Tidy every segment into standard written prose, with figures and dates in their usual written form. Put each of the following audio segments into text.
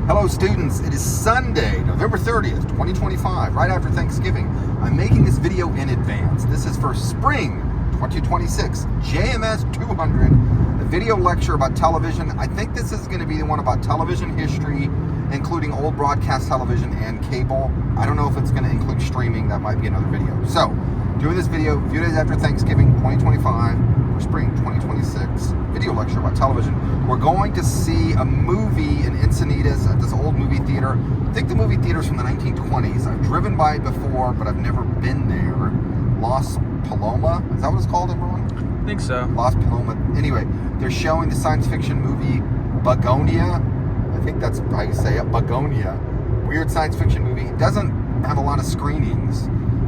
Hello students, it is Sunday, November 30th, 2025, right after Thanksgiving. I'm making this video in advance. This is for spring 2026, JMS 200, a video lecture about television. I think this is going to be the one about television history, including old broadcast television and cable. I don't know if it's going to include streaming. That might be another video. So, doing this video a few days after Thanksgiving 2025 for spring 2026 video lecture about television. We're going to see a movie in Encinitas at this old movie theater. I think the movie theater's from the 1920s. I've driven by it before, but I've never been there. Las Paloma, is that what it's called, everyone? I think so. Las Paloma. Anyway, they're showing the science fiction movie Begonia. I think that's how you say it, Begonia. Weird science fiction movie. It doesn't have a lot of screenings,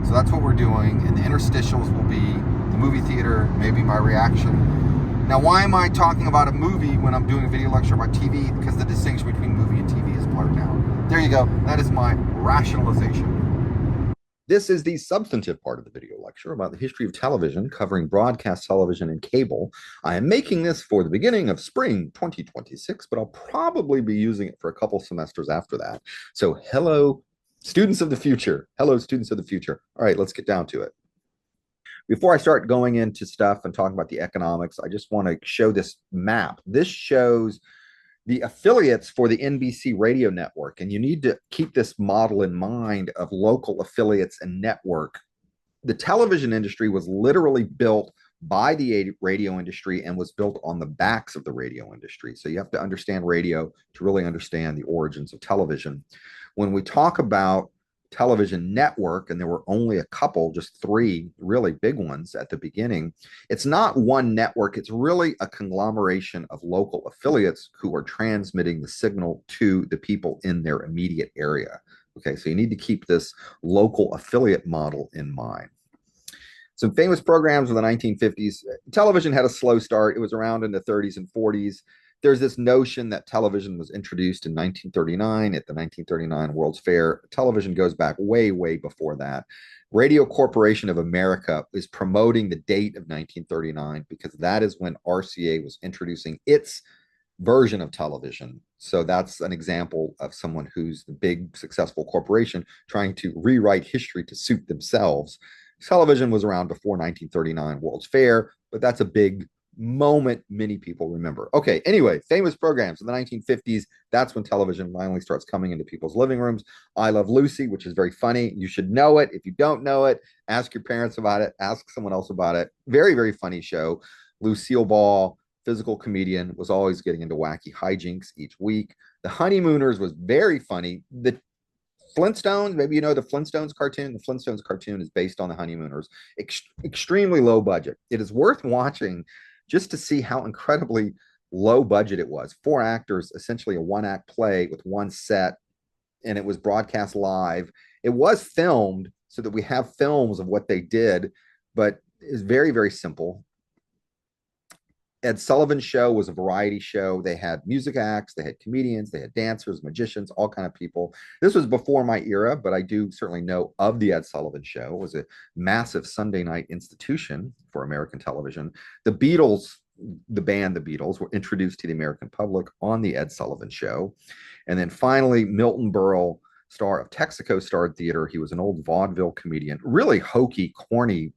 so that's what we're doing. And the interstitials will be the movie theater, maybe my reaction. Now, why am I talking about a movie when I'm doing a video lecture about TV? Because the distinction between movie and TV is blurred out. There you go. That is my rationalization. This is the substantive part of the video lecture about the history of television, covering broadcast television and cable. I am making this for the beginning of spring 2026, but I'll probably be using it for a couple semesters after that. So hello, students of the future. Hello, students of the future. All right, let's get down to it. Before I start going into stuff and talking about the economics, I just want to show this map. This shows the affiliates for the NBC radio network, and you need to keep this model in mind of local affiliates and network. The television industry was literally built by the radio industry and was built on the backs of the radio industry. So you have to understand radio to really understand the origins of television. When we talk about television network, and there were only a couple, just three really big ones at the beginning, it's not one network. It's really a conglomeration of local affiliates who are transmitting the signal to the people in their immediate area. Okay, so you need to keep this local affiliate model in mind. Some famous programs in the 1950s. Television had a slow start. It was around in the 30s and 40s. There's this notion that television was introduced in 1939 at the 1939 World's Fair. Television goes back way, way before that. Radio Corporation of America is promoting the date of 1939 because that is when RCA was introducing its version of television. So that's an example of someone who's the big, successful corporation trying to rewrite history to suit themselves. Television was around before 1939 World's Fair, but that's a big moment many people remember. Okay, anyway, famous programs in the 1950s. That's when television finally starts coming into people's living rooms. I Love Lucy, which is very funny. You should know it. If you don't know it, ask your parents about it. Ask someone else about it. Very, very funny show. Lucille Ball, physical comedian, was always getting into wacky hijinks each week. The Honeymooners was very funny. The Flintstones, maybe you know the Flintstones cartoon. The Flintstones cartoon is based on the Honeymooners. Extremely low budget. It is worth watching just to see how incredibly low budget it was. 4 actors, essentially a 1-act play with one set, and it was broadcast live. It was filmed so that we have films of what they did, but it's very, very simple. Ed Sullivan's show was a variety show. They had music acts, they had comedians, they had dancers, magicians, all kind of people. This was before my era, but I do certainly know of the Ed Sullivan Show. It was a massive Sunday night institution for American television. The Beatles, the band The Beatles, were introduced to the American public on the Ed Sullivan Show. And then finally, Milton Berle, star of Texaco Star Theater. He was an old vaudeville comedian, really hokey, corny,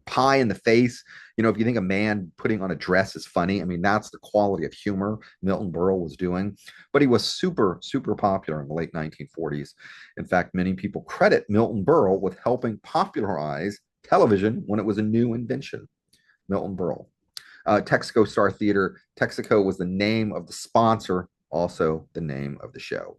pie in the face. You know, if you think a man putting on a dress is funny, I mean, that's the quality of humor Milton Berle was doing. But he was super, super popular in the late 1940s. In fact, many people credit Milton Berle with helping popularize television when it was a new invention. Milton Berle. Texaco Star Theater. Texaco was the name of the sponsor, also the name of the show.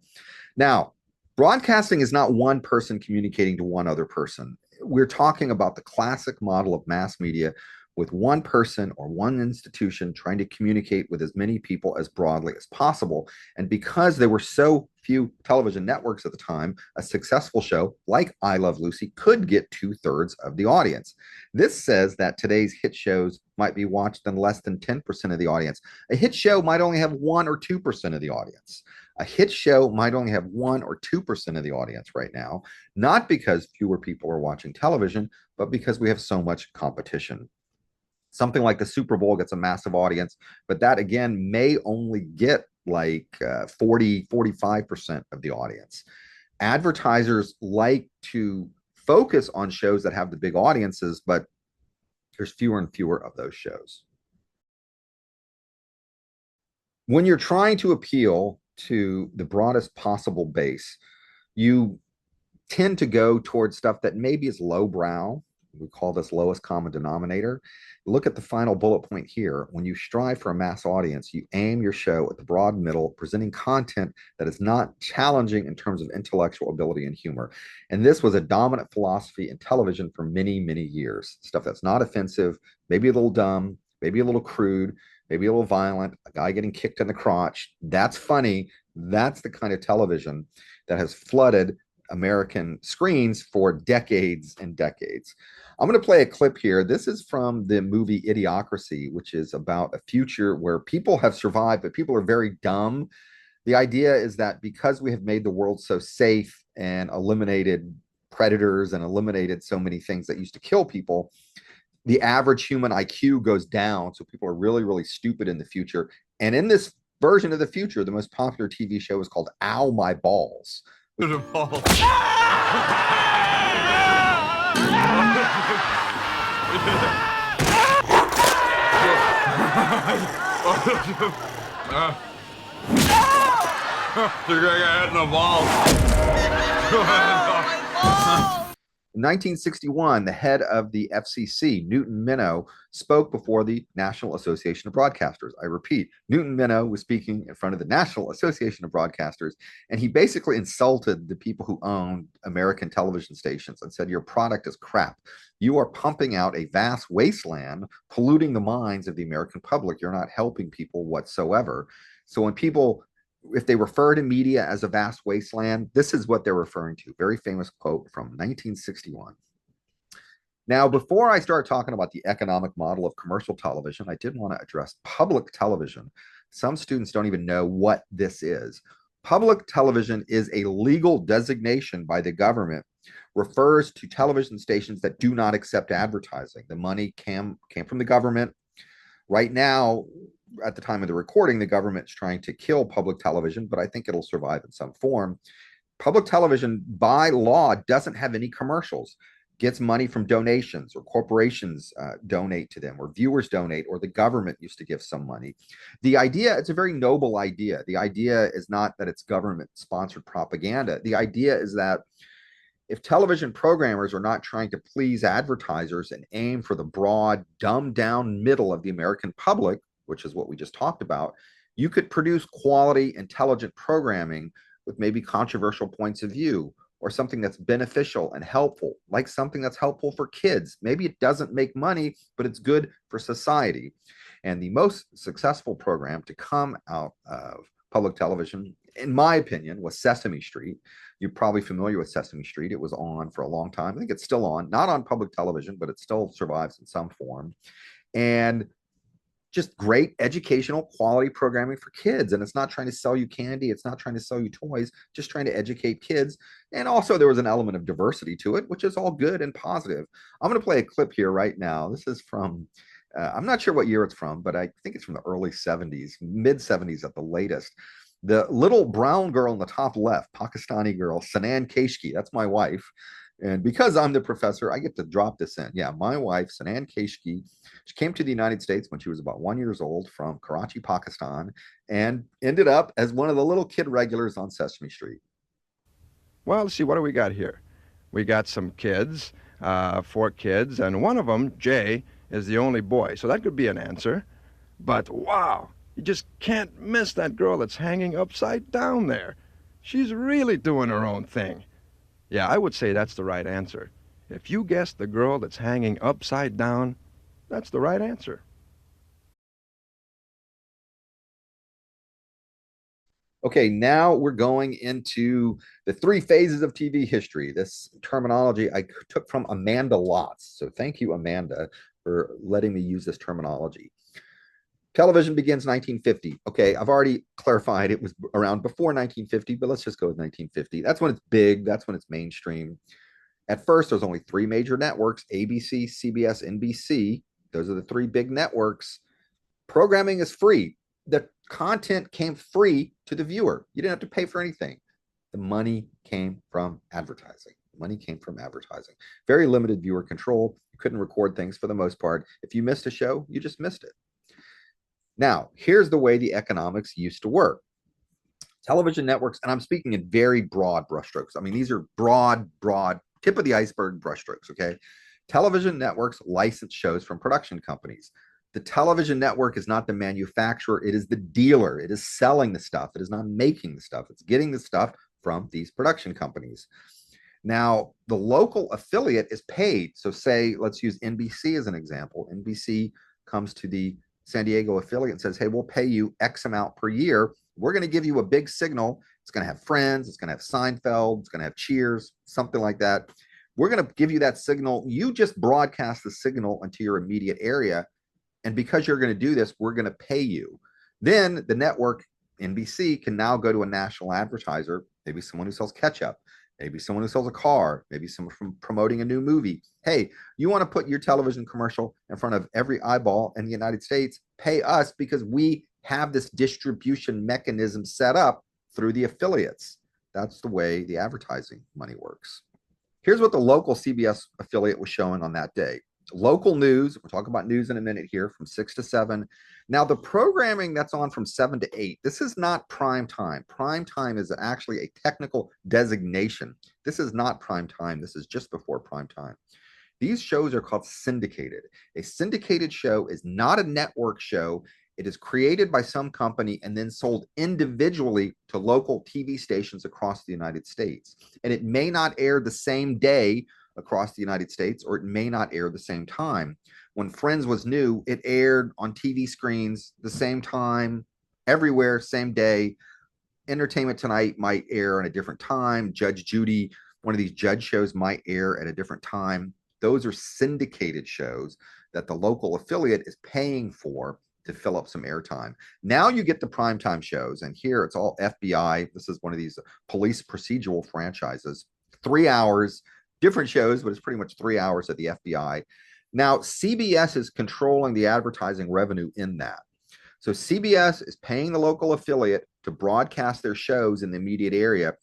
Now, broadcasting is not one person communicating to one other person. We're talking about the classic model of mass media with one person or one institution trying to communicate with as many people as broadly as possible. And because there were so few television networks at the time, a successful show like I Love Lucy could get 2/3 of the audience. This says that today's hit shows might be watched in less than 10% of the audience. A hit show might only have 1 or 2% of the audience. A hit show might only have 1 or 2% of the audience right now, not because fewer people are watching television, but because we have so much competition. Something like the Super Bowl gets a massive audience, but that again may only get like 45% of the audience. Advertisers like to focus on shows that have the big audiences, but there's fewer and fewer of those shows. When you're trying to appeal to the broadest possible base, you tend to go towards stuff that maybe is lowbrow. We call this lowest common denominator. Look at the final bullet point here. When you strive for a mass audience, you aim your show at the broad middle, presenting content that is not challenging in terms of intellectual ability and humor. And this was a dominant philosophy in television for many, many years. Stuff that's not offensive, maybe a little dumb, maybe a little crude, maybe a little violent, a guy getting kicked in the crotch. That's funny. That's the kind of television that has flooded American screens for decades and decades. I'm going to play a clip here. This is from the movie Idiocracy, which is about a future where people have survived, but people are very dumb. The idea is that because we have made the world so safe and eliminated predators and eliminated so many things that used to kill people, the average human IQ goes down. So people are really, really stupid in the future. And in this version of the future, the most popular TV show is called Ow My Balls. In 1961, the head of the FCC, Newton Minow, spoke before the National Association of Broadcasters. I repeat, Newton Minow was speaking in front of the National Association of Broadcasters, and he basically insulted the people who owned American television stations and said, your product is crap. You are pumping out a vast wasteland, polluting the minds of the American public. You're not helping people whatsoever. So when people, if they refer to media as a vast wasteland, this is what they're referring to. Very famous quote from 1961. Now, before I start talking about the economic model of commercial television, I did want to address public television. Some students don't even know what this is. Public television is a legal designation by the government, refers to television stations that do not accept advertising. The money came from the government. Right now, at the time of the recording, the government's trying to kill public television, but I think it'll survive in some form. Public television, by law, doesn't have any commercials, gets money from donations, or corporations donate to them, or viewers donate, or the government used to give some money. The idea, it's a very noble idea. The idea is not that it's government-sponsored propaganda. The idea is that if television programmers are not trying to please advertisers and aim for the broad, dumbed-down middle of the American public, which is what we just talked about, you could produce quality, intelligent programming with maybe controversial points of view, or something that's beneficial and helpful, like something that's helpful for kids. Maybe it doesn't make money, but it's good for society. And the most successful program to come out of public television, in my opinion, was Sesame Street. You're probably familiar with Sesame Street. It was on for a long time. I think it's still on, not on public television, but it still survives in some form. And just great educational quality programming for kids. And it's not trying to sell you candy. It's not trying to sell you toys, just trying to educate kids. And also there was an element of diversity to it, which is all good and positive. I'm going to play a clip here right now. This is from, I'm not sure what year it's from, but I think it's from the early 70s, mid 70s at the latest. The little brown girl in the top left, Pakistani girl, Sanan Keshki, that's my wife. And because I'm the professor, I get to drop this in. Yeah, my wife, Sanan Keshki, she came to the United States when she was about 1 year old from Karachi, Pakistan, and ended up as one of the little kid regulars on Sesame Street. Well, see, what do we got here? We got some kids, 4 kids, and one of them, Jay, is the only boy. So that could be an answer. But wow, you just can't miss that girl that's hanging upside down there. She's really doing her own thing. Yeah, I would say that's the right answer. If you guess the girl that's hanging upside down, that's the right answer. Okay, now we're going into the 3 phases of TV history. This terminology I took from Amanda Lotz. So thank you, Amanda, for letting me use this terminology. Television begins 1950. Okay, I've already clarified it was around before 1950, but let's just go with 1950. That's when it's big. That's when it's mainstream. At first, there's only 3 major networks, ABC, CBS, NBC. Those are the 3 big networks. Programming is free. The content came free to the viewer. You didn't have to pay for anything. The money came from advertising. Money came from advertising. Very limited viewer control. You couldn't record things for the most part. If you missed a show, you just missed it. Now, here's the way the economics used to work. Television networks, and I'm speaking in very broad brushstrokes. I mean, these are broad, tip of the iceberg brushstrokes, okay? Television networks license shows from production companies. The television network is not the manufacturer, it is the dealer. It is selling the stuff. It is not making the stuff. It's getting the stuff from these production companies. Now, the local affiliate is paid. So say, let's use NBC as an example. NBC comes to the San Diego affiliate and says, hey, we'll pay you X amount per year. We're going to give you a big signal. It's going to have Friends. It's going to have Seinfeld. It's going to have Cheers, something like that. We're going to give you that signal. You just broadcast the signal into your immediate area. And because you're going to do this, we're going to pay you. Then the network, NBC, can now go to a national advertiser, maybe someone who sells ketchup, maybe someone who sells a car, maybe someone from promoting a new movie. Hey, you want to put your television commercial in front of every eyeball in the United States? Pay us because we have this distribution mechanism set up through the affiliates. That's the way the advertising money works. Here's what the local CBS affiliate was showing on that day. Local news, we'll talk about news in a minute here, from 6 to 7. Now, the programming that's on from 7 to 8, this is not prime time. Prime time is actually a technical designation. This is not prime time. This is just before prime time. These shows are called syndicated. A syndicated show is not a network show. It is created by some company and then sold individually to local TV stations across the United States. And it may not air the same day across the United States, or it may not air the same time. When Friends was new, it aired on TV screens the same time, everywhere, same day. Entertainment Tonight might air at a different time. Judge Judy, one of these judge shows, might air at a different time. Those are syndicated shows that the local affiliate is paying for to fill up some airtime. Now you get the primetime shows, and here it's all FBI. This is one of these police procedural franchises. 3 hours, different shows, but it's pretty much 3 hours at the FBI. Now, CBS is controlling the advertising revenue in that. So CBS is paying the local affiliate to broadcast their shows in the immediate area.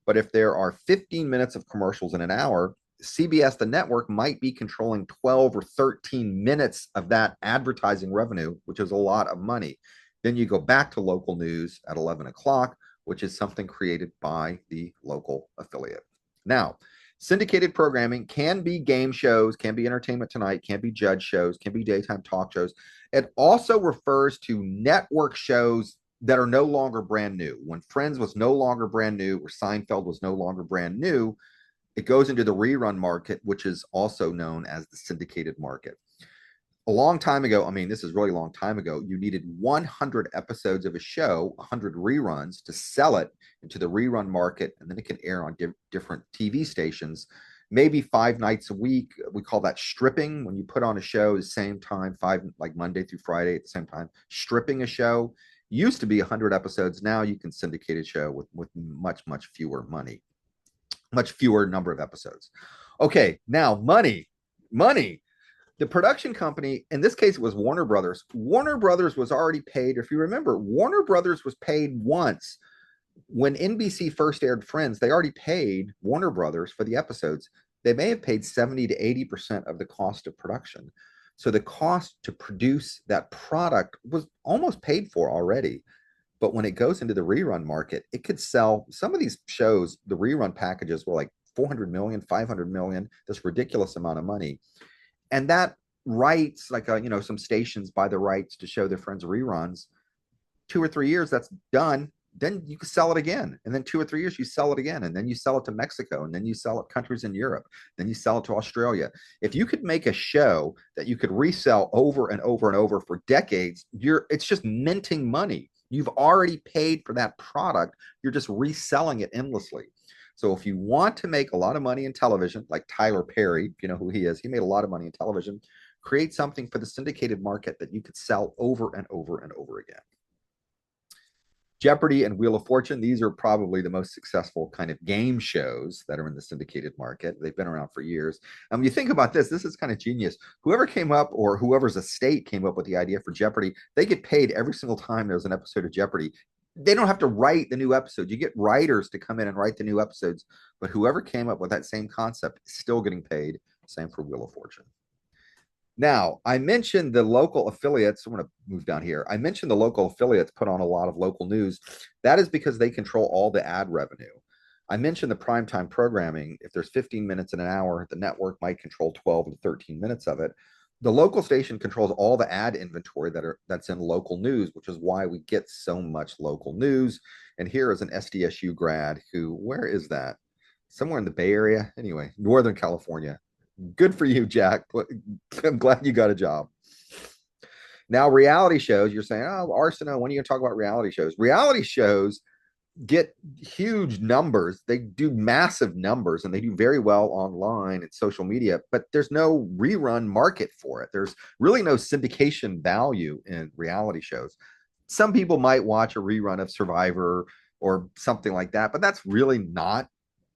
But if there are 15 minutes of commercials in an hour, CBS, the network, might be controlling 12 or 13 minutes of that advertising revenue, which is a lot of money. Then you go back to local news at 11 o'clock, which is something created by the local affiliate. Now, syndicated programming can be game shows, can be Entertainment Tonight, can be judge shows, can be daytime talk shows. It also refers to network shows that are no longer brand new. When Friends was no longer brand new, or Seinfeld was no longer brand new, it goes into the rerun market, which is also known as the syndicated market. A long time ago, I mean, this is really a long time ago, you needed 100 episodes of a show, 100 reruns, to sell it into the rerun market, and then it can air on different TV stations, maybe 5 nights a week. We call that stripping, when you put on a show at the same time, like Monday through Friday at the same time. Stripping a show used to be 100 episodes. Now you can syndicate a show with much fewer money, much fewer number of episodes. Okay, now money. The production company, in this case, it was Warner Brothers. Warner Brothers was already paid. If you remember, Warner Brothers was paid once. When NBC first aired Friends, they already paid Warner Brothers for the episodes. They may have paid 70 to 80% of the cost of production. So the cost to produce that product was almost paid for already. But when it goes into the rerun market, it could sell some of these shows. The rerun packages were like 400 million, 500 million, this ridiculous amount of money. And that rights, like, some stations buy the rights to show their Friends reruns. 2 or 3 years, that's done. Then you can sell it again. And then 2 or 3 years, you sell it again. And then you sell it to Mexico. And then you sell it countries in Europe. Then you sell it to Australia. If you could make a show that you could resell over and over and over for decades, it's just minting money. You've already paid for that product. You're just reselling it endlessly. So if you want to make a lot of money in television, like Tyler Perry, you know who he is, he made a lot of money in television, create something for the syndicated market that you could sell over and over and over again. Jeopardy and Wheel of Fortune, these are probably the most successful kind of game shows that are in the syndicated market. They've been around for years. You think about this is kind of genius. Whoever came up, or whoever's estate came up with the idea for Jeopardy, they get paid every single time there's an episode of Jeopardy. They don't have to write the new episode. You get writers to come in and write the new episodes, but whoever came up with that same concept is still getting paid. Same for Wheel of Fortune. Now, I mentioned the local affiliates. I'm going to move down here. I mentioned the local affiliates put on a lot of local news. That is because they control all the ad revenue. I mentioned the primetime programming. If there's 15 minutes in an hour, the network might control 12 to 13 minutes of it. The local station controls all the ad inventory that's in local news, which is why we get so much local news. And here is an SDSU grad who, where is that? Somewhere in the Bay Area. Anyway, Northern California. Good for you, Jack. I'm glad you got a job. Now, reality shows, you're saying, oh, Arsenault, when are you going to talk about reality shows? Reality shows get huge numbers. They do massive numbers, and they do very well online and social media, but there's no rerun market for it. There's really no syndication value in reality shows. Some people might watch a rerun of Survivor or something like that, but that's really not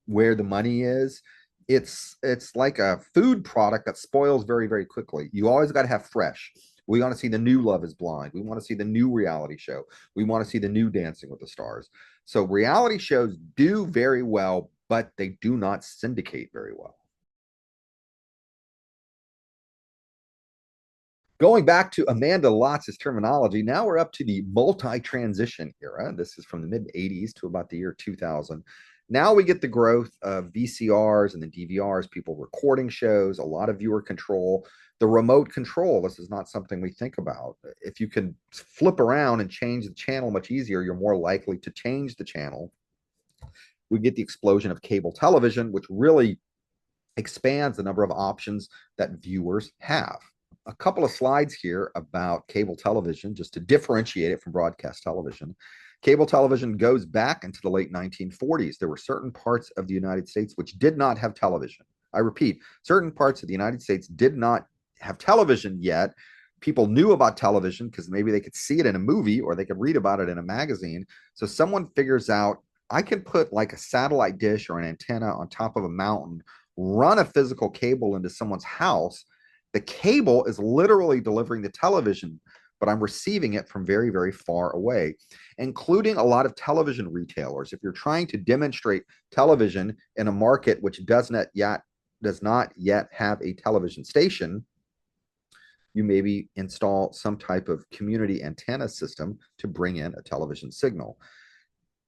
where the money is. It's like a food product that spoils very, very quickly. You always got to have fresh. We want to see the new Love is Blind. We want to see the new reality show. We want to see the new Dancing with the Stars. So reality shows do very well, but they do not syndicate very well. Going back to Amanda Lotz's terminology, now we're up to the multi-transition era. This is from the mid-'80s to about the year 2000. Now we get the growth of VCRs and the DVRs, people recording shows, a lot of viewer control, the remote control. This is not something we think about. If you can flip around and change the channel much easier, you're more likely to change the channel. We get the explosion of cable television, which really expands the number of options that viewers have. A couple of slides here about cable television, just to differentiate it from broadcast television. Cable television goes back into the late 1940s. There were certain parts of the United States which did not have television. I repeat, certain parts of the United States did not have television yet. People knew about television because maybe they could see it in a movie or they could read about it in a magazine. So someone figures out, I can put like a satellite dish or an antenna on top of a mountain, run a physical cable into someone's house. The cable is literally delivering the television, but I'm receiving it from very, very far away, including a lot of television retailers. If you're trying to demonstrate television in a market which does not yet have a television station, you maybe install some type of community antenna system to bring in a television signal.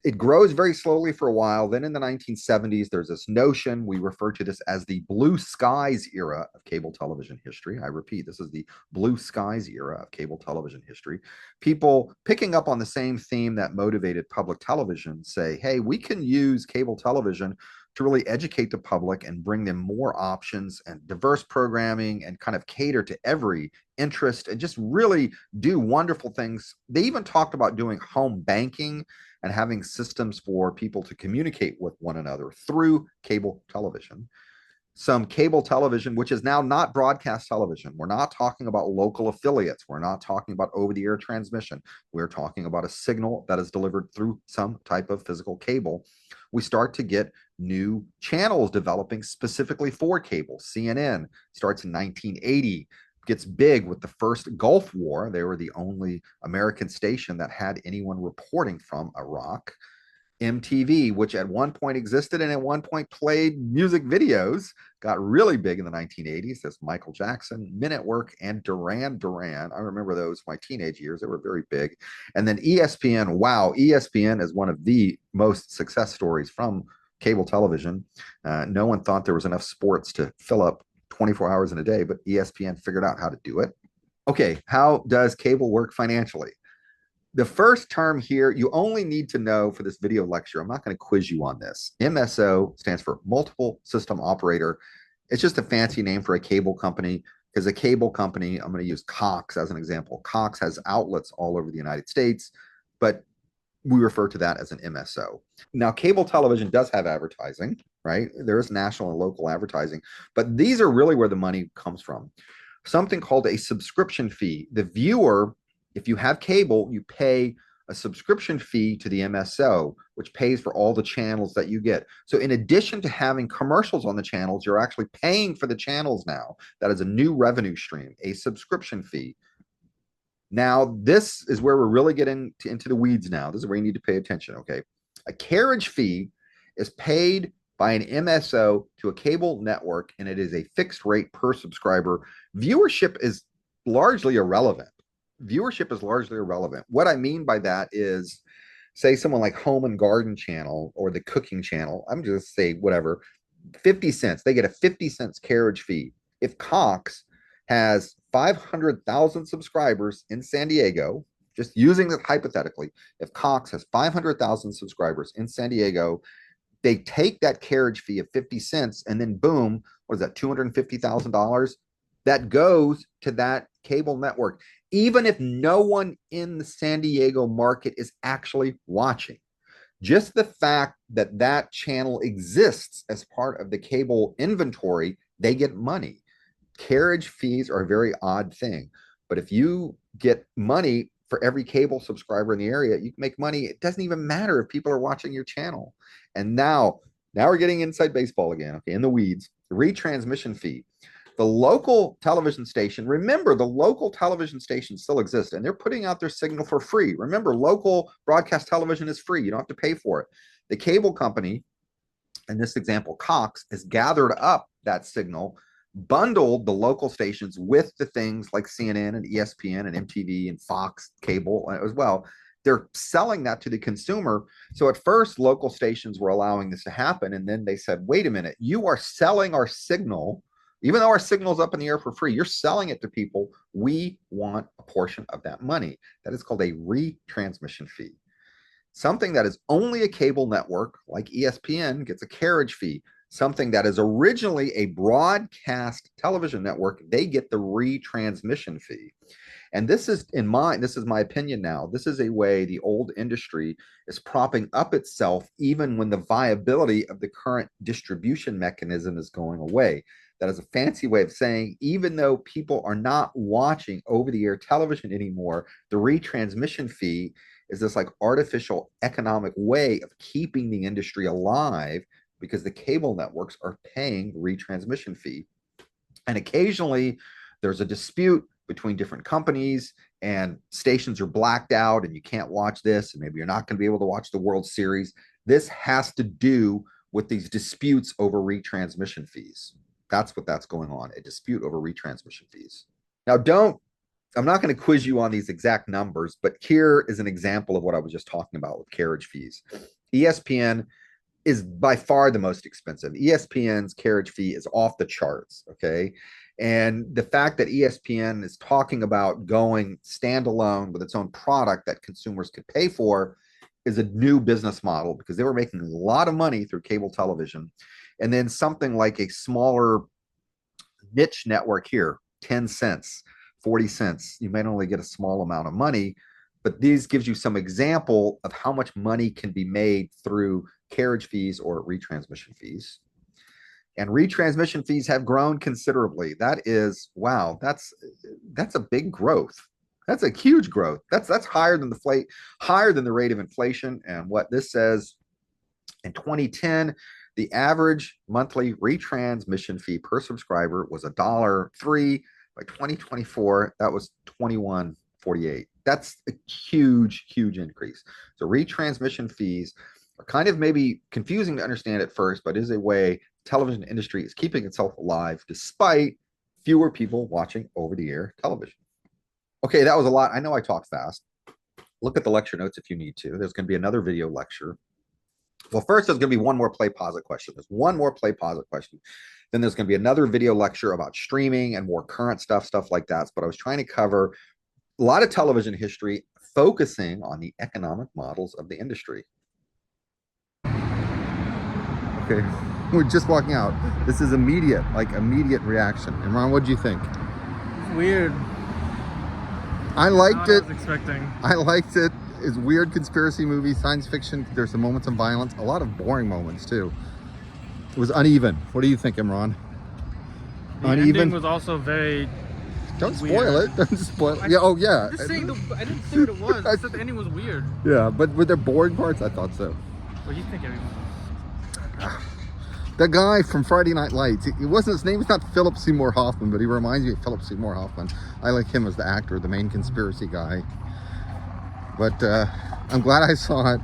It grows very slowly for a while. Then in the 1970s, there's this notion, we refer to this as the blue skies era of cable television history. I repeat, this is the blue skies era of cable television history. People picking up on the same theme that motivated public television say, hey, we can use cable television to really educate the public and bring them more options and diverse programming and kind of cater to every interest and just really do wonderful things. They even talked about doing home banking and having systems for people to communicate with one another through cable television. Some cable television, which is now not broadcast television. We're not talking about local affiliates. We're not talking about over-the-air transmission. We're talking about a signal that is delivered through some type of physical cable. We start to get new channels developing specifically for cable. CNN starts in 1980. Gets big with the first Gulf War. They were the only American station that had anyone reporting from Iraq. MTV, which at one point existed and at one point played music videos, got really big in the 1980s. There's Michael Jackson, Men at Work, and Duran Duran. I remember those my teenage years. They were very big. And then ESPN. Wow, ESPN is one of the most success stories from cable television. No one thought there was enough sports to fill up 24 hours in a day, but ESPN figured out how to do it. Okay, how does cable work financially? The first term here, you only need to know for this video lecture. I'm not going to quiz you on this. MSO stands for multiple system operator. It's just a fancy name for a cable company because a cable company, I'm going to use Cox as an example. Cox has outlets all over the United States, but we refer to that as an MSO. Now, cable television does have advertising, right? There is national and local advertising, but these are really where the money comes from. Something called a subscription fee. The viewer, if you have cable, you pay a subscription fee to the MSO, which pays for all the channels that you get. So in addition to having commercials on the channels, you're actually paying for the channels now. That is a new revenue stream, a subscription fee. Now, this is where we're really getting into the weeds now. This is where you need to pay attention, okay? A carriage fee is paid by an MSO to a cable network, and it is a fixed rate per subscriber. Viewership is largely irrelevant. What I mean by that is, say someone like Home and Garden Channel or the Cooking Channel, I'm just say whatever, 50 cents. They get a 50 cents carriage fee. If Cox has 500,000 subscribers in San Diego, just using it hypothetically, if Cox has 500,000 subscribers in San Diego, they take that carriage fee of 50 cents and then boom, what is that, $250,000? That goes to that cable network, even if no one in the San Diego market is actually watching. Just the fact that that channel exists as part of the cable inventory, they get money. Carriage fees are a very odd thing, but if you get money for every cable subscriber in the area, you can make money. It doesn't even matter if people are watching your channel. And now we're getting inside baseball again, okay, in the weeds. The retransmission fee. The local television station, remember, the local television stations still exist, and they're putting out their signal for free. Remember, local broadcast television is free. You don't have to pay for it. The cable company, in this example, Cox, has gathered up that signal, bundled the local stations with the things like CNN and ESPN and MTV and Fox cable as well. They're selling that to the consumer. So at first, local stations were allowing this to happen, and then they said, wait a minute, you are selling our signal. Even though our signal's up in the air for free, you're selling it to people. We want a portion of that money. That is called a retransmission fee. Something that is only a cable network, like ESPN, gets a carriage fee. Something that is originally a broadcast television network, they get the retransmission fee. And this is my opinion now. This is a way the old industry is propping up itself, even when the viability of the current distribution mechanism is going away. That is a fancy way of saying, even though people are not watching over-the-air television anymore, the retransmission fee is this like artificial economic way of keeping the industry alive because the cable networks are paying the retransmission fee. And occasionally there's a dispute between different companies and stations are blacked out and you can't watch this, and maybe you're not going to be able to watch the World Series. This has to do with these disputes over retransmission fees. That's what that's going on, a dispute over retransmission fees. Now, I'm not going to quiz you on these exact numbers, but here is an example of what I was just talking about with carriage fees. ESPN is by far the most expensive. ESPN's carriage fee is off the charts, okay? And the fact that ESPN is talking about going standalone with its own product that consumers could pay for is a new business model because they were making a lot of money through cable television. And then something like a smaller niche network here, 10 cents, 40 cents, you might only get a small amount of money, but these gives you some example of how much money can be made through carriage fees or retransmission fees. And retransmission fees have grown considerably. That is, wow, that's a big growth. That's a huge growth. That's higher than the rate of inflation. And what this says, in 2010, the average monthly retransmission fee per subscriber was $1.03. By 2024, that was $21.48. That's a huge, huge increase. So retransmission fees are kind of maybe confusing to understand at first, but is a way the television industry is keeping itself alive despite fewer people watching over-the-air television. Okay, that was a lot. I know I talked fast. Look at the lecture notes if you need to. There's going to be another video lecture. Well, first, there's going to be one more play pause it question. There's one more play pause it question. Then there's going to be another video lecture about streaming and more current stuff like that. But I was trying to cover a lot of television history, focusing on the economic models of the industry. Okay, we're just walking out. This is immediate reaction. And Ron, what do you think? It's weird. I liked it. I was expecting. I liked it. It's weird conspiracy movie, science fiction. There's some moments of violence, a lot of boring moments too. It was uneven. What do you think, Imran? The ending was also very Don't spoil weird. it. Don't spoil it. Yeah. Oh yeah. I'm just saying I didn't say what it was. I said the ending was weird. Yeah, but were there boring parts? I thought so. What do you think, everyone? That guy from Friday Night Lights, it wasn't, his name was not Philip Seymour Hoffman, but he reminds me of Philip Seymour Hoffman. I like him as the actor, the main conspiracy guy. But I'm glad I saw it.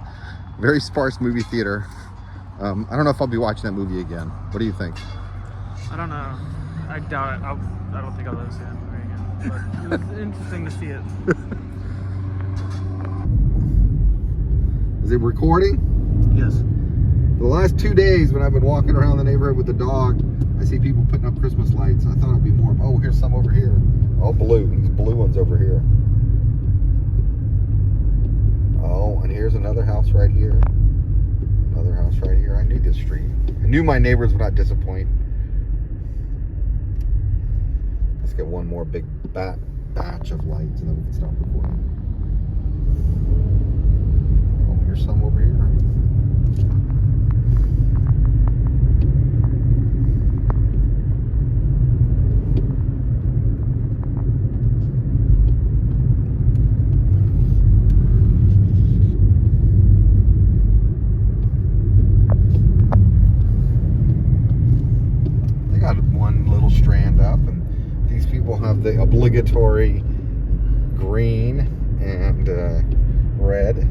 Very sparse movie theater. I don't know if I'll be watching that movie again. What do you think? I don't know. I doubt it. I don't think I'll ever see that movie again. But it was interesting to see it. Is it recording? Yes. The last 2 days when I've been walking around the neighborhood with the dog, I see people putting up Christmas lights. I thought it'd be more. Oh, here's some over here. Oh, blue. These blue ones over here. Oh, and here's another house right here. Another house right here. I knew this street. I knew my neighbors would not disappoint. Let's get one more big batch of lights and then we can stop recording. Oh, here's some over here. Strand up, and these people have the obligatory green and red.